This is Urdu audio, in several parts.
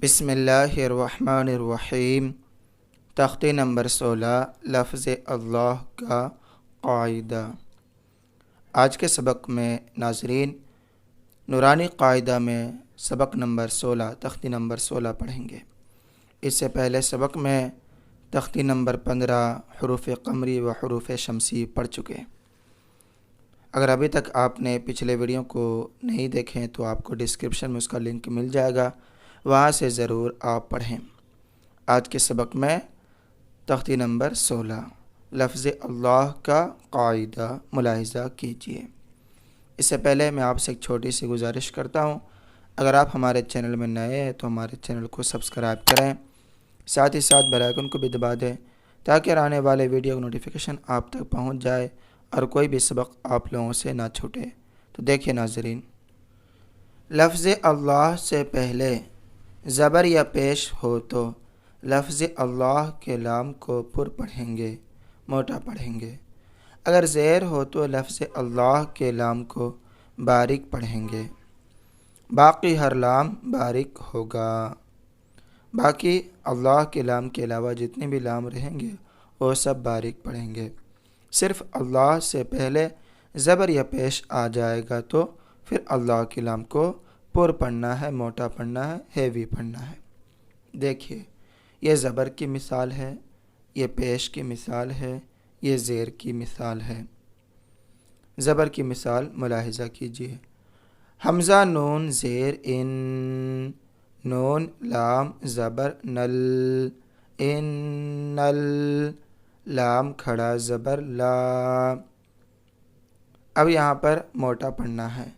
بسم اللہ الرحمن الرحیم۔ تختی نمبر 16 لفظ اللہ کا قاعدہ۔ آج کے سبق میں ناظرین نورانی قاعدہ میں سبق نمبر 16 تختی نمبر 16 پڑھیں گے۔ اس سے پہلے سبق میں تختی نمبر 15 حروف قمری و حروف شمسی پڑھ چکے۔ اگر ابھی تک آپ نے پچھلے ویڈیو کو نہیں دیکھیں تو آپ کو ڈسکرپشن میں اس کا لنک مل جائے گا، وہاں سے ضرور آپ پڑھیں۔ آج کے سبق میں تختی نمبر 16 لفظ اللہ کا قاعدہ ملاحظہ کیجیے۔ اس سے پہلے میں آپ سے ایک چھوٹی سی گزارش کرتا ہوں، اگر آپ ہمارے چینل میں نئے ہیں تو ہمارے چینل کو سبسکرائب کریں، ساتھ ہی ساتھ بیل آئیکن کو بھی دبا دیں تاکہ آنے والے ویڈیو کا نوٹیفیکیشن آپ تک پہنچ جائے اور کوئی بھی سبق آپ لوگوں سے نہ چھوٹے۔ تو دیکھیے ناظرین، لفظ اللہ سے پہلے زبر یا پیش ہو تو لفظ اللہ کے لام کو پر پڑھیں گے، موٹا پڑھیں گے۔ اگر زیر ہو تو لفظ اللہ کے لام کو باریک پڑھیں گے، باقی ہر لام باریک ہوگا۔ باقی اللہ کے لام کے علاوہ جتنے بھی لام رہیں گے وہ سب باریک پڑھیں گے۔ صرف اللہ سے پہلے زبر یا پیش آ جائے گا تو پھر اللہ کے لام کو پر پڑھنا ہے، موٹا پڑھنا ہے، ہیوی پڑھنا ہے۔ دیکھیے، یہ زبر کی مثال ہے، یہ پیش کی مثال ہے، یہ زیر کی مثال ہے۔ زبر کی مثال ملاحظہ کیجیے۔ حمزہ نون زیر ان، نون لام زبر نل، ان نل، لام کھڑا زبر لا۔ اب یہاں پر موٹا پڑھنا ہے،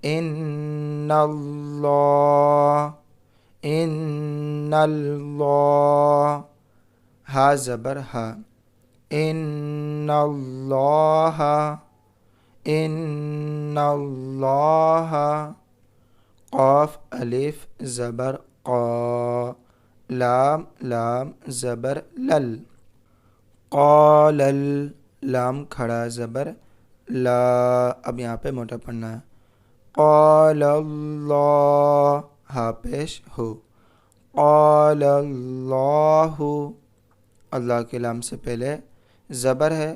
ان اللہ، ان اللہ، ہا زبر ہا، ان اللہ، ان اللہ، قاف الف زبر قا، لام لام زبر لل، قالل، لام کھڑا زبر لا۔ اب یہاں پہ موٹا پڑھنا ہے، قال اللہ، ہا پیش ہو، قال اللہ، اللہ کے لام سے پہلے زبر ہے،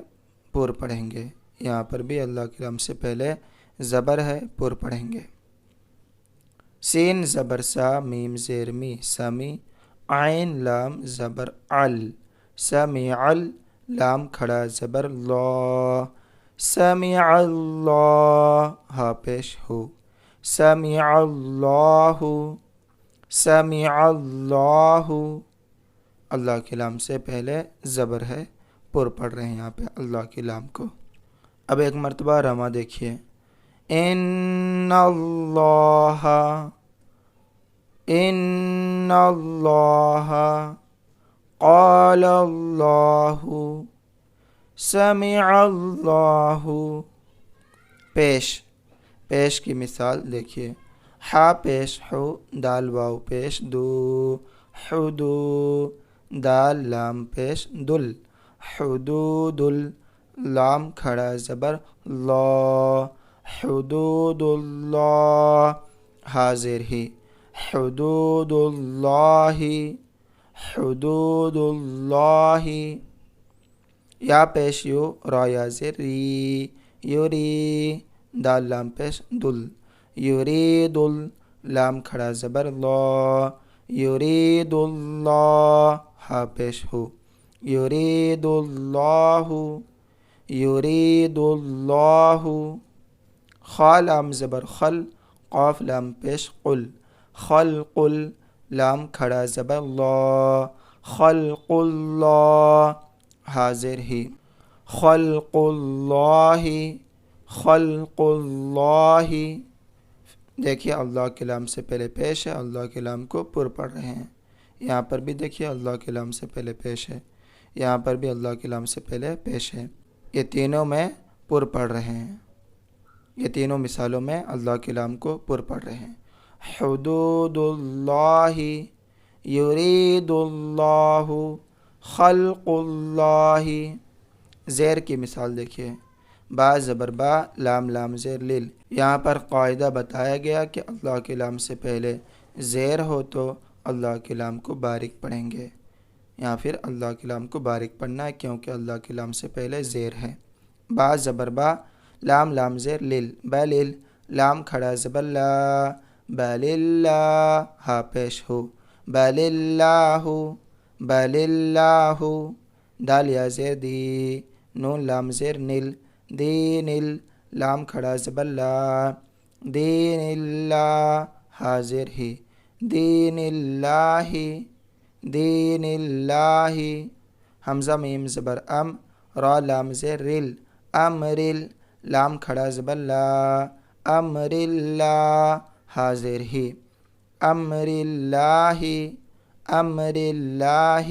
پر پڑھیں گے۔ یہاں پر بھی اللہ کے لام سے پہلے زبر ہے، پر پڑھیں گے۔ سین زبر سا، میم زیر می، سمی، عین لام زبر عل، سمیع، لام کھڑا زبر لا، سمیع اللہ، ہا پیش ہو، سمیع اللہ، سمیع اللہ، اللہ کے لام سے پہلے زبر ہے، پر پڑھ رہے ہیں یہاں پہ اللہ کے لام کو۔ اب ایک مرتبہ رما دیکھیے، ان اللہ، ان اللہ، قال اللہ، سمع اللہ۔ پیش کی مثال دیکھیے، ہا پیش ہو، دال واو پیش دو، حدو، دال لام پیش دل، حدود، لام کھڑا زبر لا، حدود اللہ، حاضر ہی، حدود اللہ، حدود اللہ۔ یا پیش یو، را یا زیر ری، یوری، دال لام پیش دل، یرید، لام کھڑا زبر لا، یرید اللہ، ہا پیش ہو، یرید اللہ، یرید اللہ۔ خا لام زبر خل، قاف لام پیش قل، خلق، لام کھڑا زبر لا، خلق اللہ، حاضر ہی، خلق اللہ، خلق اللہ۔ دیکھیے اللہ کے لام سے پہلے پیش ہے، اللہ کے لام کو پر پڑھ رہے ہیں۔ یہاں پر بھی دیکھیے اللہ کے لام سے پہلے پیش ہے، یہاں پر بھی اللہ کے لام سے پہلے پیش ہے۔ یہ تینوں میں پر پڑھ رہے ہیں، یہ تینوں مثالوں میں اللہ کے لام کو پر پڑھ رہے ہیں۔ حدود اللہ، یرید اللہ، خلق اللہ۔ زیر کی مثال دیکھیے، با زبر با، لام لام زیر لیل۔ یہاں پر قاعدہ بتایا گیا کہ اللہ کے لام سے پہلے زیر ہو تو اللہ کے لام کو باریک پڑھیں گے، یا پھر اللہ کے لام کو باریک پڑھنا ہے کیونکہ اللہ کے لام سے پہلے زیر ہے۔ با زبر با، لام لام زیر لل، بلل، لام کھڑا زبر لا، بللہ، ہا پیش ہو، بللہ، بللہ، دال یا زیر دی، نون لام زیر نل، دین ال، لام کھڑا زبر لا، دین اللہ، ہا زیر ہی، دین اللہ، دین اللہ، حمزہ میم زبر ام، را لام زیر رل، امرل، لام کھڑا زبر لا، امر اللہ، ہا زیر ہی، امر اللہ، امر اللہ۔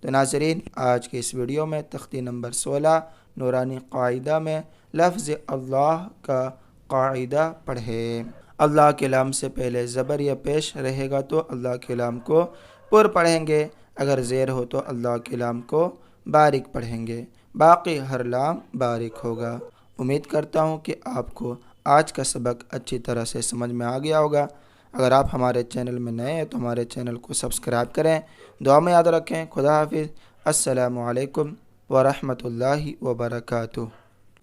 تو ناظرین، آج کے اس ویڈیو میں تختی نمبر 16 نورانی قاعدہ میں لفظ اللہ کا قاعدہ پڑھیں۔ اللہ کے لام سے پہلے زبر یا پیش رہے گا تو اللہ کے لام کو پر پڑھیں گے، اگر زیر ہو تو اللہ کے لام کو باریک پڑھیں گے، باقی ہر لام باریک ہوگا۔ امید کرتا ہوں کہ آپ کو آج کا سبق اچھی طرح سے سمجھ میں آ گیا ہوگا۔ اگر آپ ہمارے چینل میں نئے ہیں تو ہمارے چینل کو سبسکرائب کریں، دعا میں یاد رکھیں۔ خدا حافظ، السلام علیکم ورحمۃ اللہ وبرکاتہ۔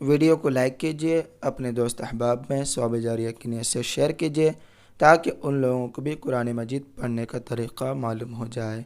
ویڈیو کو لائک کیجیے، اپنے دوست احباب میں ثواب جاریہ کی نیت سے شیئر کیجیے تاکہ ان لوگوں کو بھی قرآن مجید پڑھنے کا طریقہ معلوم ہو جائے۔